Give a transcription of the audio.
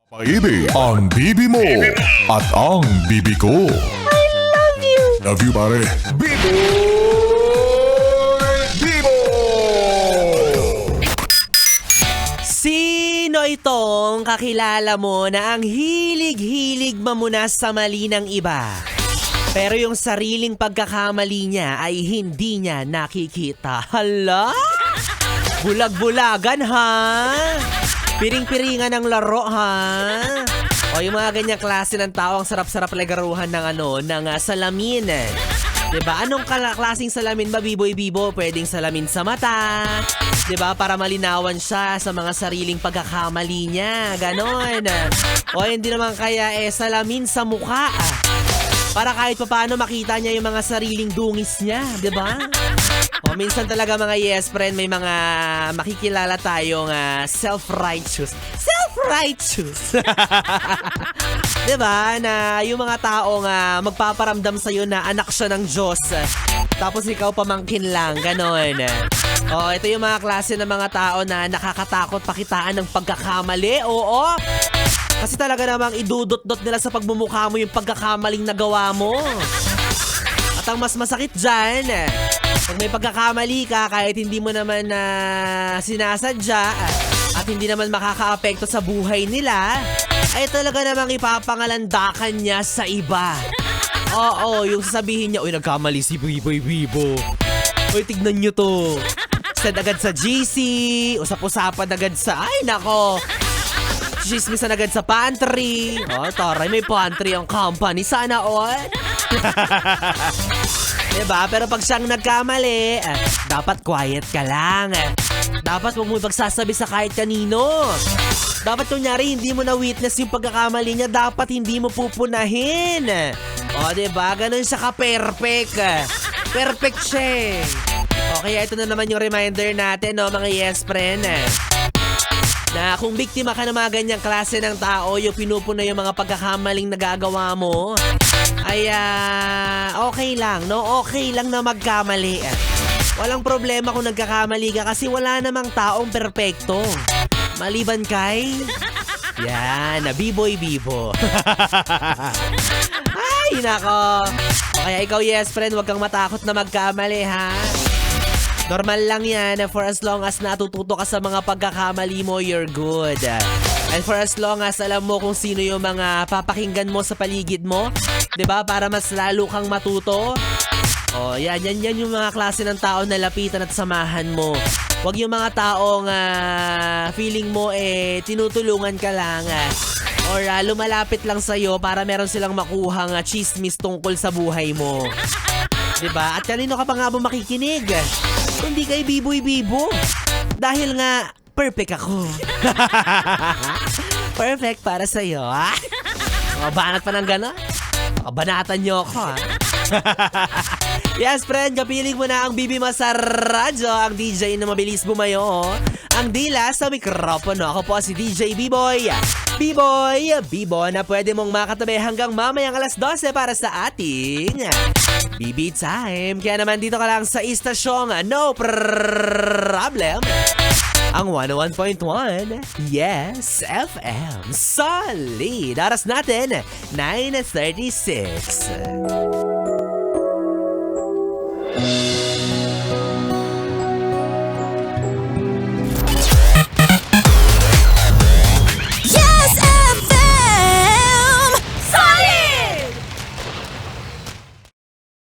Paibi ang bibi mo at ang bibi ko. I love you! Love you, pare. Bibo! Bibo! Sino itong kakilala mo na ang hilig-hilig mamunas sa mali ng iba? Pero yung sariling pagkakamali niya ay hindi niya nakikita. Hala? Bulag-bulagan, ha? Piring-piringan ng laro, ha? O yung mga ganyang klase ng tao, ang sarap-sarap lagaruhan ng salamin. Diba? Anong klaseng salamin ba, Biboy-Bibo? Pwedeng salamin sa mata. Diba? Para malinawan siya sa mga sariling pagkakamali niya. Ganon. O hindi naman kaya salamin sa mukha. Para kahit paano makita niya yung mga sariling dungis niya. Diba? O minsan talaga mga yes friend, may mga makikilala tayong self-righteous. Self-righteous! Diba? Na yung mga taong magpaparamdam sa'yo na anak siya ng Diyos. Tapos ikaw pamangkin lang, ganon. O ito yung mga klase ng mga tao na nakakatakot pakitaan ng pagkakamali. Oo! Kasi talaga namang idudot-dot nila sa pagmumukha mo yung pagkakamaling nagawa mo. At ang mas masakit dyan, pag may pagkakamali ka kahit hindi mo naman sinasadya at hindi naman makakaapekto sa buhay nila, ay talaga namang ipapangalandakan niya sa iba. Oo, yung sasabihin niya, uy, nagkamali si Biboy-Bibo. Uy, tignan nyo to. Send agad sa GC, usap-usapan agad sa, ay nako, chismisan agad sa pantry. Oh, taray, may pantry ang company. Sana all. Diba? Pero pag siyang nagkamali, dapat quiet ka lang. Dapat huwag mo pagsasabi sa kahit kanino. Dapat kunyari, hindi mo na-witness yung pagkakamali niya, dapat hindi mo pupunahin. O, diba? Ganun siya ka-perfect. Perfect siya. Okay, ito na naman yung reminder natin, no, mga yes friend. Na kung biktima ka ng mga ganyang klase ng tao, yung pinupuna yung mga pagkakamaling nagagawa mo, ay okay lang, no? Okay lang na magkamali. Walang problema kung nagkakamali ka kasi wala namang taong perpekto. Maliban kay... Yan, na Biboy-Bibo. Ay, nako. Kaya ikaw, yes friend, wag kang matakot na magkamali, ha? Normal lang yan, for as long as natututo ka sa mga pagkakamali mo, you're good. And for as long as alam mo kung sino yung mga papakinggan mo sa paligid mo, 'di ba? Para mas lalo kang matuto. Oh, yan yung mga klase ng tao na lapitan at samahan mo. Huwag yung mga taong feeling mo tinutulungan ka lang. Or lumalapit lang sa'yo para meron silang makuhang chismis tungkol sa buhay mo. 'Di ba? At kanino ka pa nga ba makikinig? Hindi kay Biboy-Bibo. Dahil nga, perfect ako. Perfect para sa'yo, ha? Banat pa ng gano'n? Banatan niyo ako, ha? Yes, friend, kapiling mo na ang bibi mo sa radyo, ang DJ na mabilis bumayo, ang dila sa mikropono. Ako po si DJ B-Boy. Bibo na pwede mong makatabi hanggang mamayang alas 12 para sa ating BB Time. Kaya naman dito ka lang sa istasyong no problem. Ang 101.1 Yes FM. Solid. Oras natin 9:36.